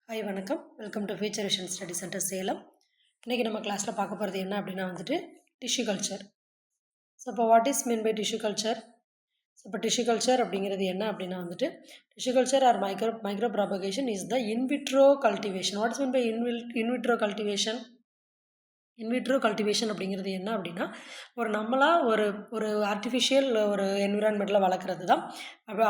Hi வணக்கம். Welcome to future vision study centre Salem. இன்றைக்கி நம்ம கிளாஸில் பார்க்க போகிறது என்ன அப்படின்னா டிஷ்யூ கல்ச்சர். ஸோ இப்போ what is mean by tissue culture? So இப்போ டிஷ்யூ கல்ச்சர் அப்படிங்கிறது என்ன அப்படின்னா tissue culture or micro propagation is the in vitro cultivation. What is mean by in vitro cultivation? In vitro cultivation அப்படிங்கிறது என்ன அப்படின்னா நம்மளாக ஒரு ஆர்டிஃபிஷியல் ஒரு என்விரான்மெண்ட்டில் வளர்க்குறது தான்.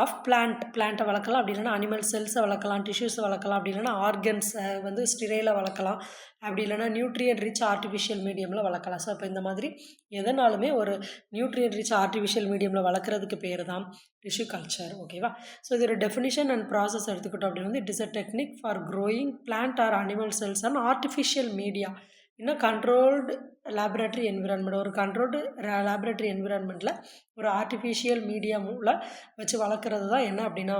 ஆஃப் பிளான்ட்டை வளர்க்கலாம், அப்படி இல்லைன்னா அனிமல் செல்ஸை வளர்க்கலாம், டிஷ்யூஸை வளர்க்கலாம், அப்படி இல்லைன்னா ஆர்கன்ஸை ஸ்டிரையில் வளர்க்கலாம், அப்படி இல்லைன்னா நியூட்ரியன் ரிச் ஆர்டிஃபிஷியல் மீடியமில் வளர்க்கலாம். ஸோ இப்போ இந்த மாதிரி எதனாலுமே ஒரு நியூட்ரியன் ரிச் ஆர்டிஃபிஷியல் மீடியமில் வளர்க்குறதுக்கு பேர் தான் டிஷ்யூ கல்ச்சர். ஓகேவா? ஸோ இதோட டெஃபினிஷன் அண்ட் ப்ராசஸ் எடுத்துக்கிட்டோம் அப்படின்னு it is a technique for growing plant or animal cells and artificial media இன்னும் கண்ட்ரோல்டு லேபரேட்டரி என்விரான்மெண்ட். ஒரு கண்ட்ரோல்டு லேபரேட்டரி என்விரான்மெண்ட்டில் ஒரு ஆர்டிஃபிஷியல் மீடியமில் வச்சு வளர்க்குறது தான் என்ன அப்படின்னா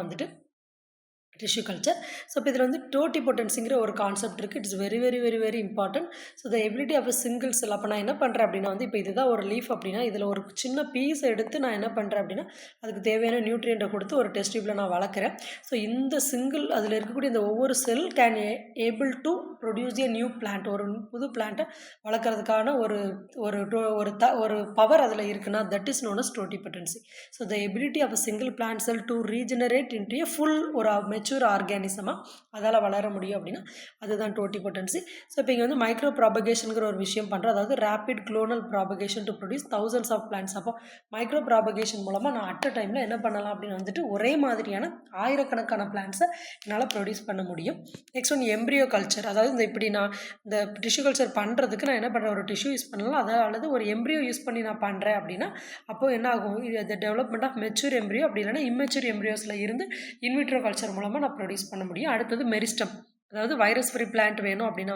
டிஷ்யூ கல்ச்சர். ஸோ இப்போ இதில் டோட்டிபொட்டன்சிங்கிற ஒரு கான்செப்ட் இருக்குது. It's very very very very important. So the ability of a single cell. அப்போ நான் என்ன பண்ணுறேன் அப்படின்னா இப்போ இதுதான் ஒரு லீஃப் அப்படின்னா இதில் ஒரு சின்ன பீஸ் எடுத்து நான் என்ன பண்ணுறேன் அப்படின்னா அதுக்கு தேவையான நியூட்ரியண்ட்டை கொடுத்து ஒரு டெஸ்ட் டியூப்பில் நான் வளர்க்குறேன். ஸோ இந்த சிங்கிள் அதில் இருக்கக்கூடிய இந்த ஒவ்வொரு cell can able to produce a new plant. ஒரு புது பிளான்ட்டை வளர்க்குறதுக்கான ஒரு பவர் அதில் இருக்குன்னா that is known as totipotency. So the ability of a single plant cell to regenerate into a full ஒரு மெச்சூர் ஆர்கானிசமாக அதால் வளர முடியும் அப்படின்னா அதுதான் டோட்டிபொட்டன்சி. ஸோ இப்போ இங்கே மைக்ரோ ப்ராபகேஷனுங்கிற ஒரு விஷயம் பண்ணுறோம். அதாவது rapid clonal propagation to produce thousands of plants. அப்போ மைக்ரோ ப்ராபகேஷன் மூலமாக நான் அட் அ டைமில் என்ன பண்ணலாம் அப்படின்னு ஒரே மாதிரியான ஆயிரக்கணக்கான பிளான்ட்ஸை என்னால் ப்ரொடியூஸ் பண்ண முடியும். Next embryo culture. அதாவது இப்படி நான் இந்த டிஷ்யூ கல்ச்சர் பண்ணுறதுக்கு நான் என்ன பண்ணுறேன், ஒரு டிஷ்யூ யூஸ் பண்ணலாம், அதாவது ஒரு எம்ப்ரியோ யூஸ் பண்ணி நான் பண்ணுறேன் அப்படின்னா அப்போது என்ன ஆகும், இது டெவலப்மெண்ட் ஆஃப் மெச்சூர் எம்ப்ரியோ அப்படி இல்லைன்னா இம்மெச்சூர் எம்ப்ரியோஸில் இருந்து இன்விட்ரோ கல்ச்சர் மூலமாக நான் ப்ரொடியூஸ் பண்ண முடியும். அடுத்தது மெரிஸ்டம். அதாவது வைரஸ் ஃப்ரீ பிளான்ட் வேணும் அப்படின்னா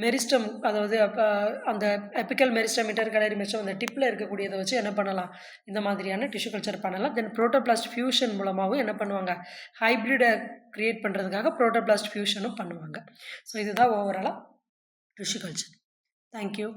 மெரிஸ்டம், அதாவது அந்த எபிக்கல் மெரிஸ்டம், இன்டர்கலரி மெரிஸ்டம், அந்த டிப்பில் இருக்கக்கூடியதை வச்சு என்ன பண்ணலாம், இந்த மாதிரியான டிஷ்யூ கல்ச்சர் பண்ணலாம். தென் புரோட்டோபிளாஸ்ட் ஃபியூஷன் மூலமாகவும் என்ன பண்ணுவாங்க, ஹைப்ரிடை க்ரியேட் பண்ணுறதுக்காக புரோட்டோபிளாஸ்ட் ஃபியூஷனும் பண்ணுவாங்க. ஸோ இதுதான் ஓவராலாக டிஷ்யூ கல்ச்சர். தேங்க்யூ.